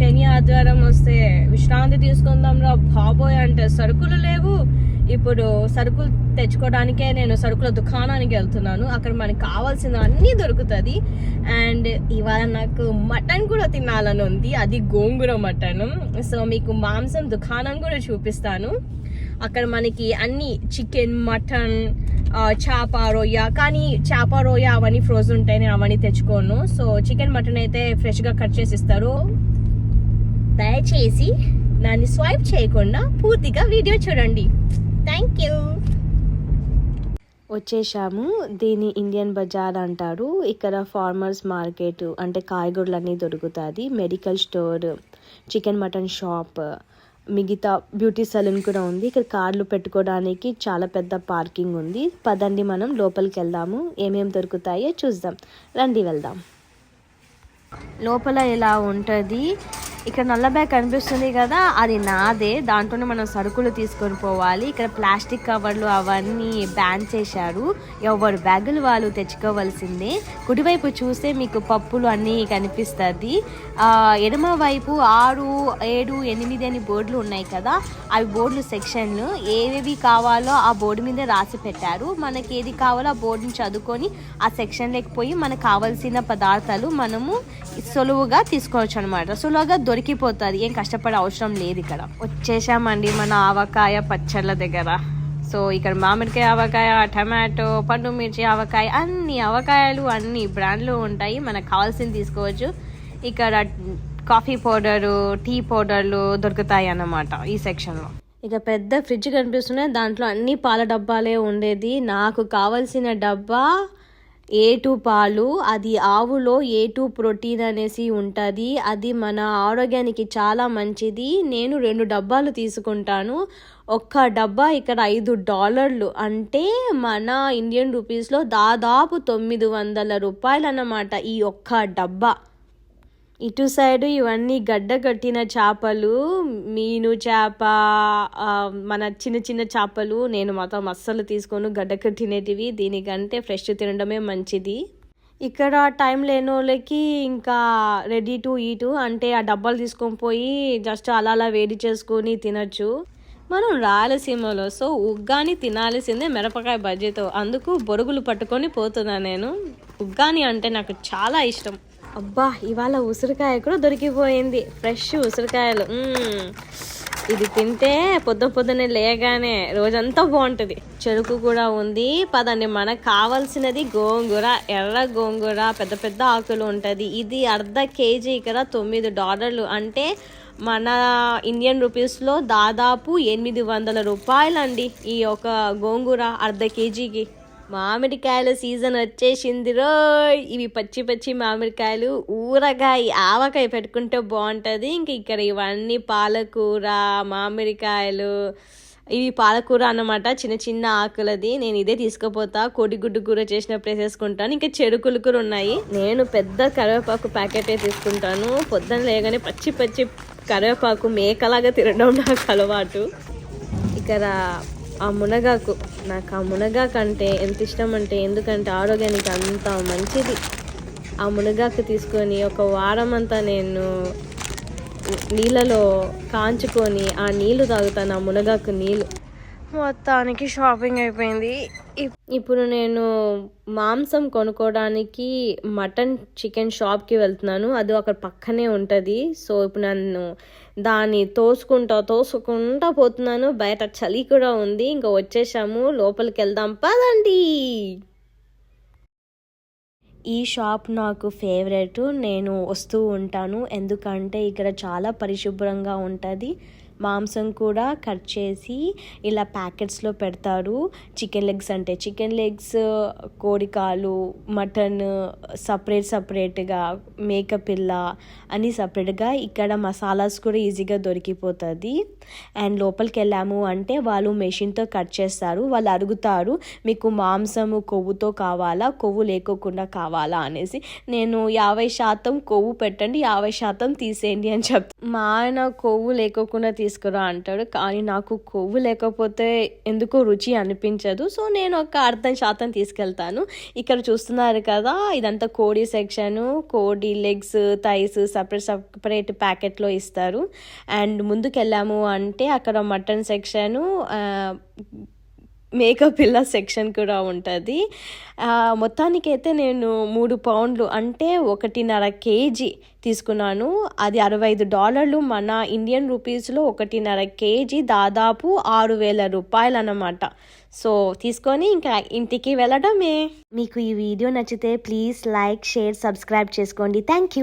శని ఆదివారం వస్తే విశ్రాంతి తీసుకుందాం రా బాబోయ్ అంటే సరుకులు లేవు. ఇప్పుడు సరుకులు తెచ్చుకోవడానికే నేను సరుకుల దుకాణానికి వెళ్తున్నాను. అక్కడ మనకి కావాల్సిన అన్నీ దొరుకుతుంది. అండ్ ఇవాళ నాకు మటన్ కూడా తినాలని ఉంది, అది గోంగూర మటన్. సో మీకు మాంసం దుకాణం కూడా చూపిస్తాను. అక్కడ మనకి అన్ని చికెన్, మటన్, చేప, రొయ్య. కానీ చేప, రొయ్య అవన్నీ ఫ్రోజన్ ఉంటాయి, నేను అవన్నీ తెచ్చుకోను. సో చికెన్, మటన్ అయితే ఫ్రెష్గా కట్ చేసి ఇస్తారు. దయచేసి దాన్ని స్వైప్ చేయకుండా పూర్తిగా వీడియో చూడండి. Thank you. వచ్చేసాము. దీని ఇండియన్ బజార్ అంటారు. ఇక్కడ ఫార్మర్స్ మార్కెట్ అంటే కాయగూరలన్నీ దొరుకుతుంది. Medical store, chicken mutton shop, మిగతా బ్యూటీ సలూన్ కూడా ఉంది. ఇక్కడ కార్లు పెట్టుకోవడానికి చాలా పెద్ద పార్కింగ్ ఉంది. పదండి మనం లోపలికి వెళ్దాము, ఏమేమి దొరుకుతాయో చూద్దాం. రండి వెళ్దాం. లోపల ఇలా ఉంటుంది. ఇక్కడ నల్ల బ్యాగ్ కనిపిస్తుంది కదా, అది నాదే. దాంట్లోనే మనం సరుకులు తీసుకొని పోవాలి. ఇక్కడ ప్లాస్టిక్ కవర్లు అవన్నీ బ్యాన్ చేశారు. ఎవరు బ్యాగులు వాళ్ళు తెచ్చుకోవాల్సిందే. కుడివైపు చూస్తే మీకు పప్పులు అన్నీ కనిపిస్తుంది. ఎడమ వైపు 6, 7, 8 అని బోర్డులు ఉన్నాయి కదా, అవి బోర్డులు సెక్షన్లు. ఏవేవి కావాలో ఆ బోర్డు మీద రాసి పెట్టారు. మనకి ఏది కావాలో ఆ బోర్డుని చదువుకొని ఆ సెక్షన్లోకి పోయి మనకు కావాల్సిన పదార్థాలు మనము సులువుగా తీసుకోవచ్చు అనమాట. సులువుగా దొరికిపోతుంది, ఏం కష్టపడే అవసరం లేదు. ఇక్కడ వచ్చేసామండి మన ఆవకాయ పచ్చళ్ళ దగ్గర. సో ఇక్కడ మామిడికాయ ఆవకాయ, టమాటో, పండు మిర్చి ఆవకాయ, అన్ని ఆవకాయలు అన్ని బ్రాండ్లు ఉంటాయి. మనకు కావాల్సింది తీసుకోవచ్చు. ఇక్కడ కాఫీ పౌడరు, టీ పౌడర్లు దొరుకుతాయి అన్నమాట ఈ సెక్షన్లో. ఇక పెద్ద ఫ్రిడ్జ్ కనిపిస్తున్నాయి, దాంట్లో అన్ని పాల డబ్బాలే ఉండేది. నాకు కావాల్సిన డబ్బా A2 పాలు. అది ఆవులో A2 ప్రోటీన్ అనేసి ఉంటుంది. అది మన ఆరోగ్యానికి చాలా మంచిది. నేను 2 డబ్బాలు తీసుకుంటాను. ఒక్క డబ్బా ఇక్కడ $5 అంటే మన ఇండియన్ రూపీస్లో దాదాపు 900 రూపాయలు అన్నమాట ఈ ఒక్క డబ్బా. ఇటు సైడు ఇవన్నీ గడ్డ కట్టిన చేపలు, మీను చేప, మన చిన్న చిన్న చేపలు. నేను మాత్రం అస్సలు తీసుకోను గడ్డ కట్టినటివి, దీనికంటే ఫ్రెష్ తినడమే మంచిది. ఇక్కడ టైం లేని వాళ్ళకి ఇంకా రెడీ టు ఈట్ అంటే ఆ డబ్బాలు తీసుకొని పోయి జస్ట్ అలా వేడి చేసుకొని తినచ్చు. మనం రాయలసీమలో, సో ఉగ్గాని తినాల్సిందే మిరపకాయ బజ్జీతో. అందుకు బొరుగులు పట్టుకొని పోతున్నా నేను. ఉగ్గాని అంటే నాకు చాలా ఇష్టం. అబ్బా, ఇవాళ ఉసిరికాయ కూడా దొరికిపోయింది, ఫ్రెష్ ఉసిరికాయలు. ఇది తింటే పొద్దున్నే లేగానే రోజంతా బాగుంటుంది. చెరుకు కూడా ఉంది. పదండి, మనకు కావాల్సినది గోంగూర, ఎర్ర గోంగూర, పెద్ద పెద్ద ఆకులు ఉంటుంది. ఇది అర్ధ కేజీ ఇక్కడ $9 అంటే మన ఇండియన్ రూపీస్లో దాదాపు 800 రూపాయలండి ఈ ఒక గోంగూర అర్ధ కేజీకి. మామిడికాయల సీజన్ వచ్చేసింది రోయ్. ఇవి పచ్చి మామిడికాయలు, ఊరగాయ, ఆవకాయ పెట్టుకుంటే బాగుంటుంది. ఇంక ఇక్కడ ఇవన్నీ పాలకూర, మామిడికాయలు. ఇవి పాలకూర అన్నమాట, చిన్న చిన్న ఆకులది. నేను ఇదే తీసుకుపోతా, కోడిగుడ్డు కూర చేసినప్పుడు వేసేసుకుంటాను. ఇంకా చెరుకులు కూడా ఉన్నాయి. నేను పెద్ద కరివేపాకు ప్యాకెటే తీసుకుంటాను. పొద్దున్న లేగానే పచ్చి కరివేపాకు మేకలాగా తినడం నాకు అలవాటు. ఇక్కడ ఆ మునగాకు, నాకు ఆ మునగాకు అంటే ఎంత ఇష్టం అంటే, ఎందుకంటే ఆరోగ్యానికి అంత మంచిది. ఆ మునగాకు తీసుకొని ఒక వారం అంతా నేను నీళ్ళలో కాంచుకొని ఆ నీళ్లు తాగుతాను, ఆ మునగాకు నీళ్ళు. మొత్తానికి షాపింగ్ అయిపోయింది. ఇప్పుడు నేను మాంసం కొనుక్కోవడానికి మటన్, చికెన్ షాప్కి వెళ్తున్నాను. అది అక్కడ పక్కనే ఉంటుంది. సో ఇప్పుడు నన్ను దాన్ని తోసుకుంటా పోతున్నాను. బయట చలి కూడా ఉంది. ఇంకా వచ్చేసాము, లోపలికి వెళ్దాం పదండి. ఈ షాప్ నాకు ఫేవరెట్, నేను వస్తూ ఉంటాను. ఎందుకంటే ఇక్కడ చాలా పరిశుభ్రంగా ఉంటుంది. మాంసం కూడా కట్ చేసి ఇలా ప్యాకెట్స్లో పెడతారు. చికెన్ లెగ్స్ అంటే చికెన్ లెగ్స్, కోడికాలు, మటన్ సపరేట్గా, మేక పిల్ల అని సపరేట్గా. ఇక్కడ మసాలాస్ కూడా ఈజీగా దొరికిపోతుంది. అండ్ లోపలికి వెళ్ళాము అంటే వాళ్ళు మెషిన్తో కట్ చేస్తారు. వాళ్ళు అడుగుతారు మీకు మాంసము కొవ్వుతో కావాలా, కొవ్వు లేకోకుండా కావాలా అనేసి. నేను 50% కొవ్వు పెట్టండి, 50% తీసేయండి అని చెప్తాను. మా ఆయన కొవ్వు లేకోకుండా తీసుకురా అంటాడు. కానీ నాకు కొవ్వు లేకపోతే ఎందుకో రుచి అనిపించదు. సో నేను ఒక 0.5% తీసుకెళ్తాను. ఇక్కడ చూస్తున్నారు కదా, ఇదంతా కోడి సెక్షను. కోడి లెగ్స్, థైస్ సపరేట్ ప్యాకెట్లో ఇస్తారు. అండ్ ముందుకెళ్ళాము అంటే అక్కడ మటన్ సెక్షను, మేక పిల్ల సెక్షన్ కూడా ఉంటుంది. మొత్తానికైతే నేను 3 పౌండ్లు అంటే 1.5 కేజీ తీసుకున్నాను. అది $65 మన ఇండియన్ రూపీస్లో 1.5 కేజీ దాదాపు 6,000 రూపాయలు అన్నమాట. సో తీసుకొని ఇంకా ఇంటికి వెళ్ళడమే. మీకు ఈ వీడియో నచ్చితే ప్లీజ్ లైక్, షేర్, సబ్స్క్రైబ్ చేసుకోండి. Thank you.